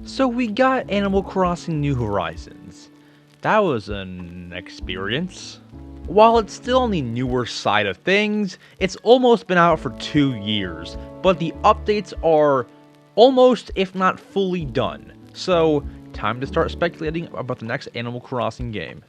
So we got Animal Crossing New Horizons. That was an experience. While it's still on the newer side of things, it's almost been out for 2 years, but the updates are almost, if not fully done. So, time to start speculating about the next Animal Crossing game.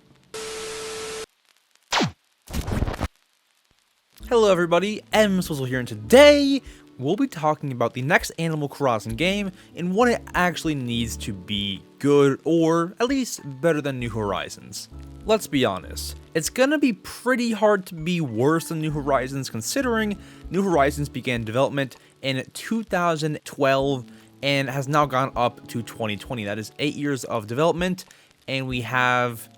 Hello everybody, EmSwizzle here, and today we'll be talking about the next Animal Crossing game and what it actually needs to be good, or at least better than New Horizons. Let's be honest, it's gonna be pretty hard to be worse than New Horizons, considering New Horizons began development in 2012 and has now gone up to 2020. That is 8 years of development, and we have,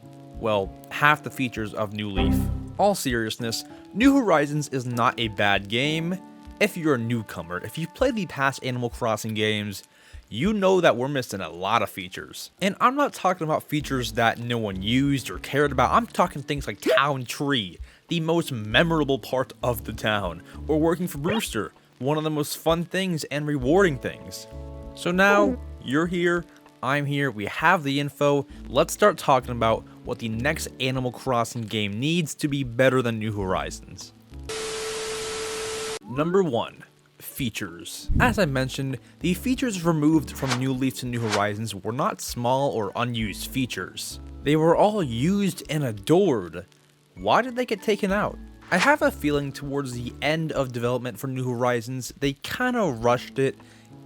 well, half the features of New Leaf. All seriousness, New Horizons is not a bad game if you're a newcomer. If you've played the past Animal Crossing games, you know that we're missing a lot of features. And I'm not talking about features that no one used or cared about. I'm talking things like Town Tree, the most memorable part of the town, or working for Brewster, one of the most fun things and rewarding things. So now, you're here, I'm here, we have the info. Let's start talking about what the next Animal Crossing game needs to be better than New Horizons. Number 1. Features. As I mentioned, the features removed from New Leaf to New Horizons were not small or unused features. They were all used and adored. Why did they get taken out? I have a feeling towards the end of development for New Horizons, they kinda rushed it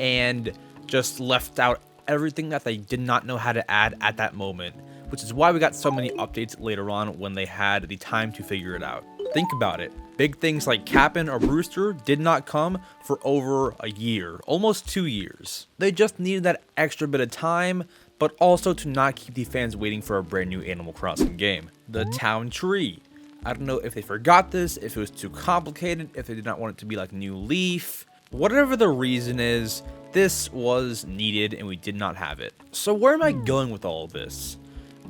and just left out everything that they did not know how to add at that moment, which is why we got so many updates later on when they had the time to figure it out. Think about it. Big things like Cap'n or Brewster did not come for over a year, almost 2 years. They just needed that extra bit of time, but also to not keep the fans waiting for a brand new Animal Crossing game. The Town Tree. I don't know if they forgot this, if it was too complicated, if they did not want it to be like New Leaf. Whatever the reason is, this was needed and we did not have it. So where am I going with all of this?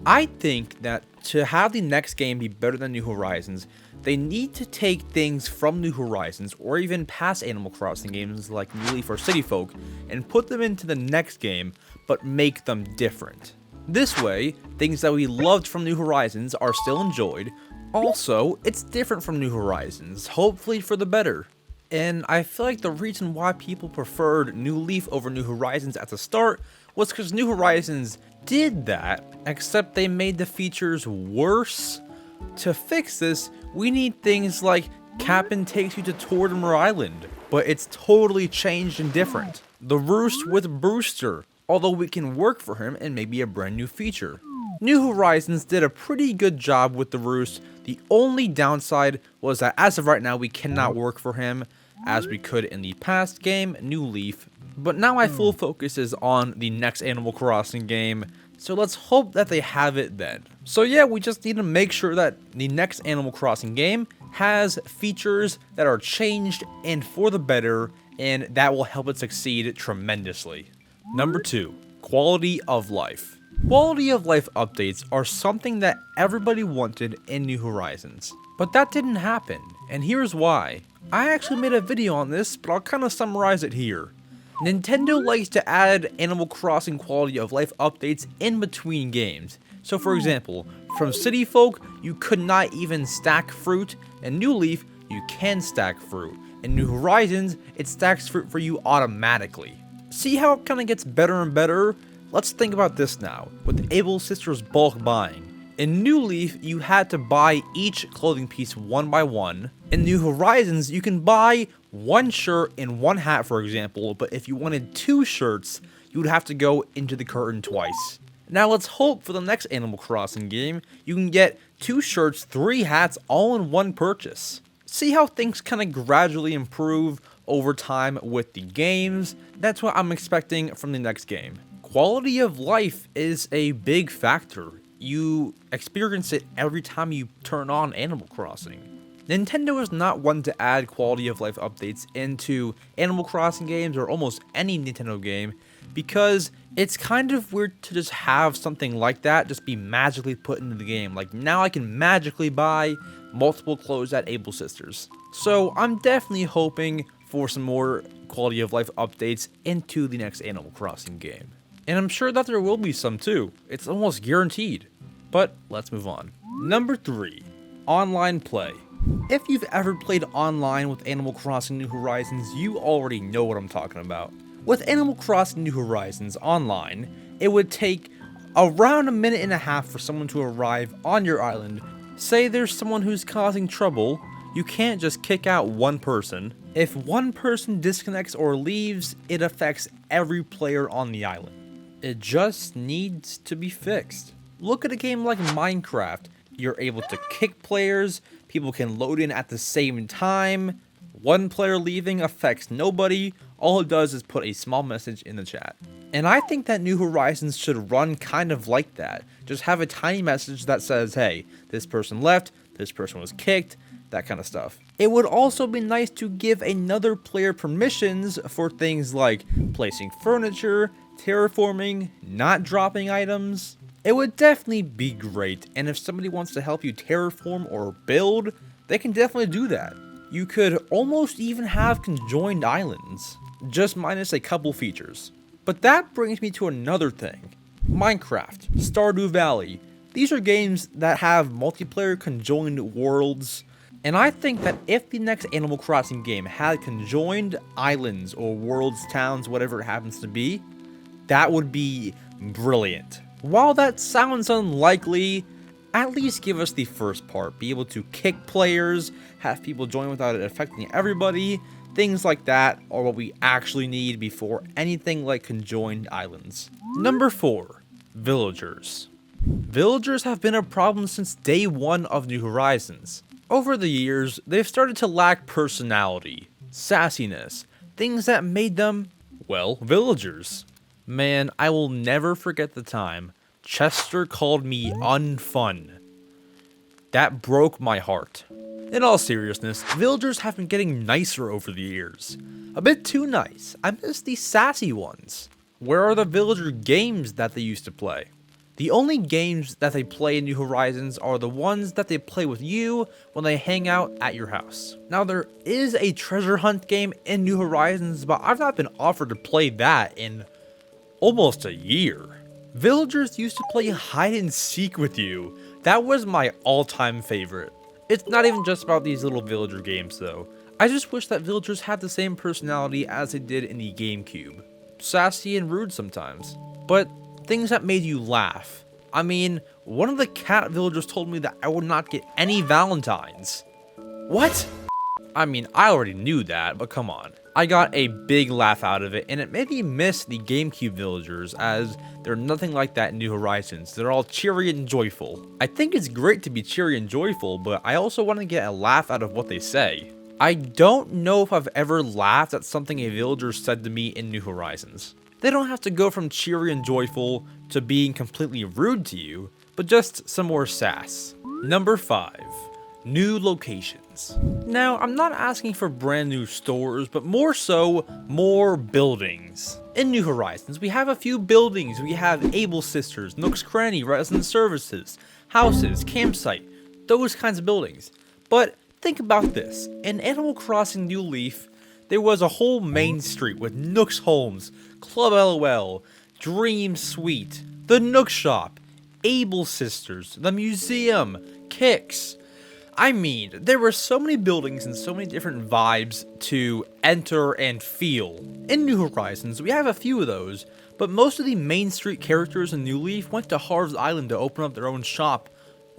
I think that to have the next game be better than New Horizons, they need to take things from New Horizons or even past Animal Crossing games like New Leaf or City Folk and put them into the next game, but make them different. This way, things that we loved from New Horizons are still enjoyed. Also, it's different from New Horizons, hopefully for the better. And I feel like the reason why people preferred New Leaf over New Horizons at the start was because New Horizons did that, except they made the features worse. To fix this, we need things like Cap'n takes you to Tortimer Island, but it's totally changed and different. The Roost with Brewster, although we can work for him and maybe a brand new feature. New Horizons did a pretty good job with the Roost. The only downside was that as of right now, we cannot work for him as we could in the past game, New Leaf. But now my full focus is on the next Animal Crossing game, so let's hope that they have it then. So yeah, we just need to make sure that the next Animal Crossing game has features that are changed and for the better, and that will help it succeed tremendously. Number 2, quality of life. Quality of life updates are something that everybody wanted in New Horizons, but that didn't happen, and here's why. I actually made a video on this, but I'll kind of summarize it here. Nintendo likes to add Animal Crossing quality of life updates in between games. So for example, from City Folk, you could not even stack fruit, and New Leaf, you can stack fruit. In New Horizons, it stacks fruit for you automatically. See how it kind of gets better and better? Let's think about this now, with the Able Sisters bulk buying. In New Leaf, you had to buy each clothing piece one by one. In New Horizons, you can buy one shirt and one hat, for example, but if you wanted 2 shirts, you would have to go into the curtain twice. Now let's hope for the next Animal Crossing game, you can get 2 shirts, 3 hats, all in one purchase. See how things kind of gradually improve over time with the games? That's what I'm expecting from the next game. Quality of life is a big factor. You experience it every time you turn on Animal Crossing. Nintendo is not one to add quality of life updates into Animal Crossing games or almost any Nintendo game because it's kind of weird to just have something like that just be magically put into the game. Like now I can magically buy multiple clothes at Able Sisters. So I'm definitely hoping for some more quality of life updates into the next Animal Crossing game. And I'm sure that there will be some too. It's almost guaranteed. But let's move on. Number 3, online play. If you've ever played online with Animal Crossing New Horizons, you already know what I'm talking about. With Animal Crossing New Horizons online, it would take around a minute and a half for someone to arrive on your island. Say there's someone who's causing trouble, you can't just kick out one person. If one person disconnects or leaves, it affects every player on the island. It just needs to be fixed. Look at a game like Minecraft. You're able to kick players, people can load in at the same time. One player leaving affects nobody. All it does is put a small message in the chat. And I think that New Horizons should run kind of like that. Just have a tiny message that says, hey, this person left, this person was kicked, that kind of stuff. It would also be nice to give another player permissions for things like placing furniture, terraforming, not dropping items. It would definitely be great, and if somebody wants to help you terraform or build, they can definitely do that. You could almost even have conjoined islands, just minus a couple features. But that brings me to another thing. Minecraft, Stardew Valley, these are games that have multiplayer conjoined worlds, and I think that if the next Animal Crossing game had conjoined islands or worlds, towns, whatever it happens to be, that would be brilliant. While that sounds unlikely, at least give us the first part. Be able to kick players, have people join without it affecting everybody. Things like that are what we actually need before anything like conjoined islands. Number 4, villagers. Villagers have been a problem since day 1 of New Horizons. Over the years, they've started to lack personality, sassiness, things that made them, well, villagers. Man, I will never forget the time Chester called me unfun. That broke my heart. In all seriousness, villagers have been getting nicer over the years. A bit too nice. I miss the sassy ones. Where are the villager games that they used to play? The only games that they play in New Horizons are the ones that they play with you when they hang out at your house. Now there is a treasure hunt game in New Horizons, but I've not been offered to play that in almost a year. Villagers used to play hide and seek with you. That was my all-time favorite. It's not even just about these little villager games though. I just wish that villagers had the same personality as they did in the GameCube. Sassy and rude sometimes, but things that made you laugh. I mean, one of the cat villagers told me that I would not get any Valentines. What? I mean, I already knew that, but come on. I got a big laugh out of it, and it made me miss the GameCube villagers, as they're nothing like that in New Horizons. They're all cheery and joyful. I think it's great to be cheery and joyful, but I also want to get a laugh out of what they say. I don't know if I've ever laughed at something a villager said to me in New Horizons. They don't have to go from cheery and joyful to being completely rude to you, but just some more sass. Number 5. New locations. Now, I'm not asking for brand new stores, but more so, more buildings. In New Horizons, we have a few buildings. We have Able Sisters, Nook's Cranny, Resident Services, houses, campsite, those kinds of buildings. But think about this. In Animal Crossing New Leaf, there was a whole main street with Nook's Homes, Club LOL, Dream Suite, the Nook Shop, Able Sisters, the museum, Kicks. I mean, there were so many buildings and so many different vibes to enter and feel. In New Horizons, we have a few of those, but most of the main street characters in New Leaf went to Harv's Island to open up their own shop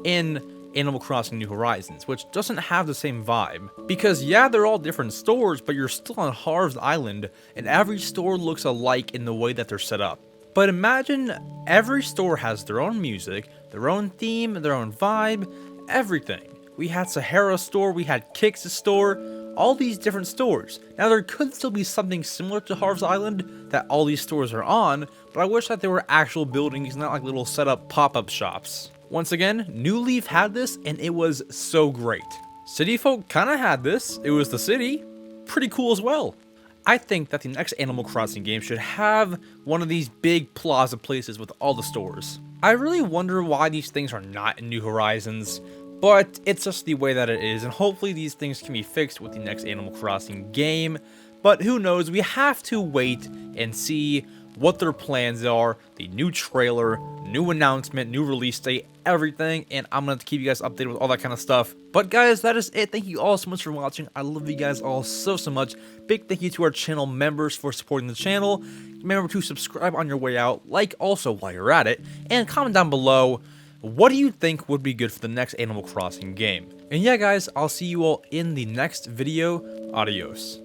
in Animal Crossing New Horizons, which doesn't have the same vibe. Because yeah, they're all different stores, but you're still on Harv's Island, and every store looks alike in the way that they're set up. But imagine every store has their own music, their own theme, their own vibe, everything. We had Sahara's store, we had Kix' store, all these different stores. Now there could still be something similar to Harv's Island that all these stores are on, but I wish that they were actual buildings, not like little set up pop-up shops. Once again, New Leaf had this and it was so great. City Folk kinda had this, it was the city, pretty cool as well. I think that the next Animal Crossing game should have one of these big plaza places with all the stores. I really wonder why these things are not in New Horizons, but it's just the way that it is, and hopefully these things can be fixed with the next Animal Crossing game. But who knows, we have to wait and see what their plans are, the new trailer, new announcement, new release date, everything, and I'm going to keep you guys updated with all that kind of stuff. But guys, that is it. Thank you all so much for watching. I love you guys all so much. Big thank you to our channel members for supporting the channel. Remember to subscribe on your way out, like also while you're at it, and comment down below, what do you think would be good for the next Animal Crossing game? And yeah guys, I'll see you all in the next video. Adios.